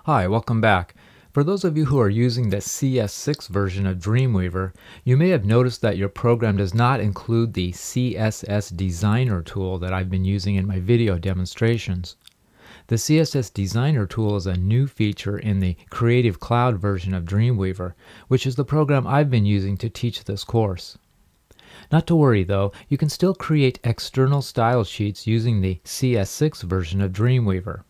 Hi, welcome back. For those of you who are using the CS6 version of Dreamweaver, you may have noticed that your program does not include the CSS Designer tool that I've been using in my video demonstrations. The CSS Designer tool is a new feature in the Creative Cloud version of Dreamweaver, which is the program I've been using to teach this course. Not to worry though, you can still create external style sheets using the CS6 version of Dreamweaver.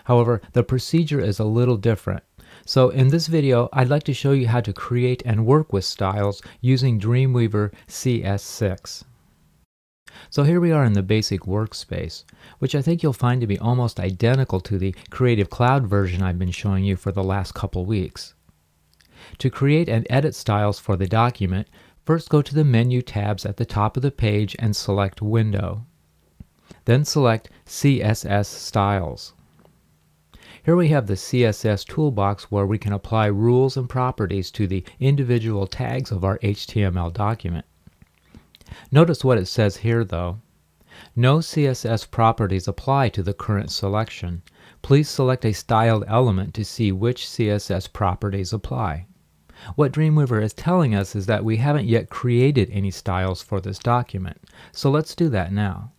However, the procedure is a little different. So in this video, I'd like to show you how to create and work with styles using Dreamweaver CS6. So here we are in the basic workspace, which I think you'll find to be almost identical to the Creative Cloud version I've been showing you for the last couple weeks. To create and edit styles for the document, first go to the menu tabs at the top of the page and select Window. Then select CSS Styles. Here we have the CSS toolbox where we can apply rules and properties to the individual tags of our HTML document. Notice what it says here though. No CSS properties apply to the current selection. Please select a styled element to see which CSS properties apply. What Dreamweaver is telling us is that we haven't yet created any styles for this document, so let's do that now.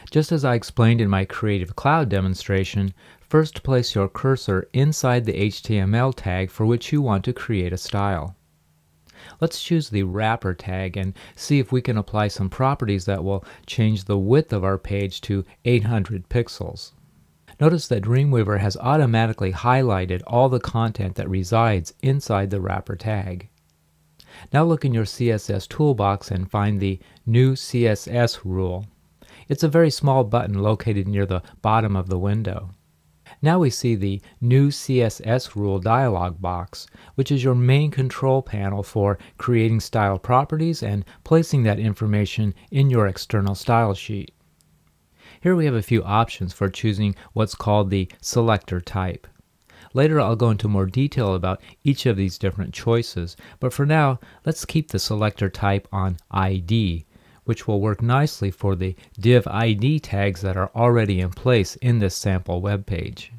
Just as I explained in my Creative Cloud demonstration, first place your cursor inside the HTML tag for which you want to create a style. Let's choose the wrapper tag and see if we can apply some properties that will change the width of our page to 800 pixels. Notice that Dreamweaver has automatically highlighted all the content that resides inside the wrapper tag. Now look in your CSS toolbox and find the New CSS rule. It's a very small button located near the bottom of the window. Now we see the New CSS Rule dialog box, which is your main control panel for creating style properties and placing that information in your external style sheet. Here we have a few options for choosing what's called the selector type. Later I'll go into more detail about each of these different choices, but for now let's keep the selector type on ID, which will work nicely for the div ID tags that are already in place in this sample web page.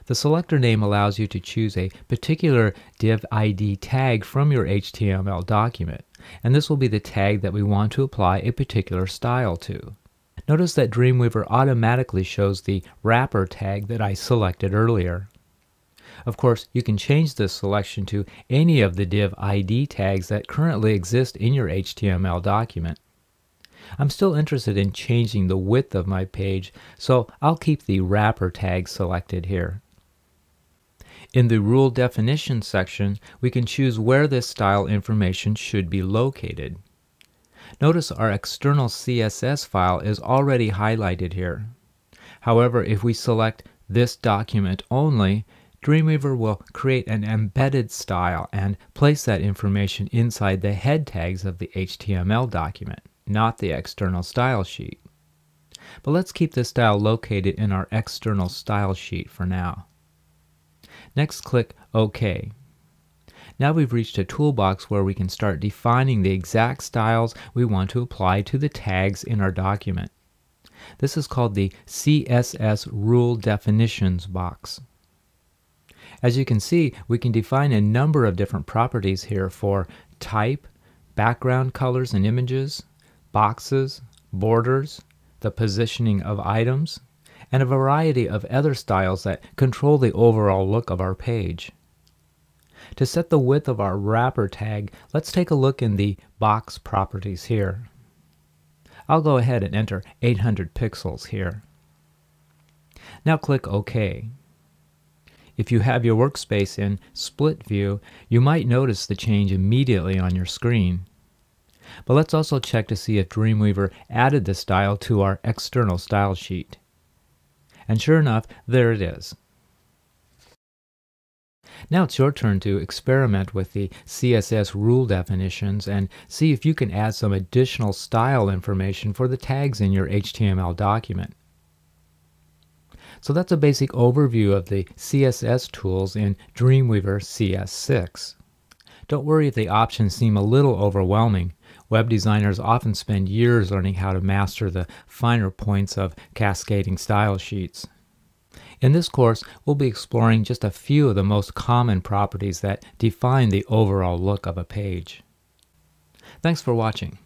The selector name allows you to choose a particular div ID tag from your HTML document, and this will be the tag that we want to apply a particular style to. Notice that Dreamweaver automatically shows the wrapper tag that I selected earlier. Of course, you can change this selection to any of the div ID tags that currently exist in your HTML document. I'm still interested in changing the width of my page, so I'll keep the wrapper tag selected here. In the Rule Definitions section, we can choose where this style information should be located. Notice our external CSS file is already highlighted here. However, if we select this document only, Dreamweaver will create an embedded style and place that information inside the head tags of the HTML document, not the external style sheet. But let's keep this style located in our external style sheet for now. Next, click OK. Now we've reached a toolbox where we can start defining the exact styles we want to apply to the tags in our document. This is called the CSS Rule Definitions box. As you can see, we can define a number of different properties here for type, background colors and images, boxes, borders, the positioning of items, and a variety of other styles that control the overall look of our page. To set the width of our wrapper tag, let's take a look in the box properties here. I'll go ahead and enter 800 pixels here. Now click OK. If you have your workspace in split view, you might notice the change immediately on your screen. But let's also check to see if Dreamweaver added the style to our external style sheet. And sure enough, there it is. Now it's your turn to experiment with the CSS rule definitions and see if you can add some additional style information for the tags in your HTML document. So that's a basic overview of the CSS tools in Dreamweaver CS6. Don't worry if the options seem a little overwhelming. Web designers often spend years learning how to master the finer points of cascading style sheets. In this course, we'll be exploring just a few of the most common properties that define the overall look of a page. Thanks for watching.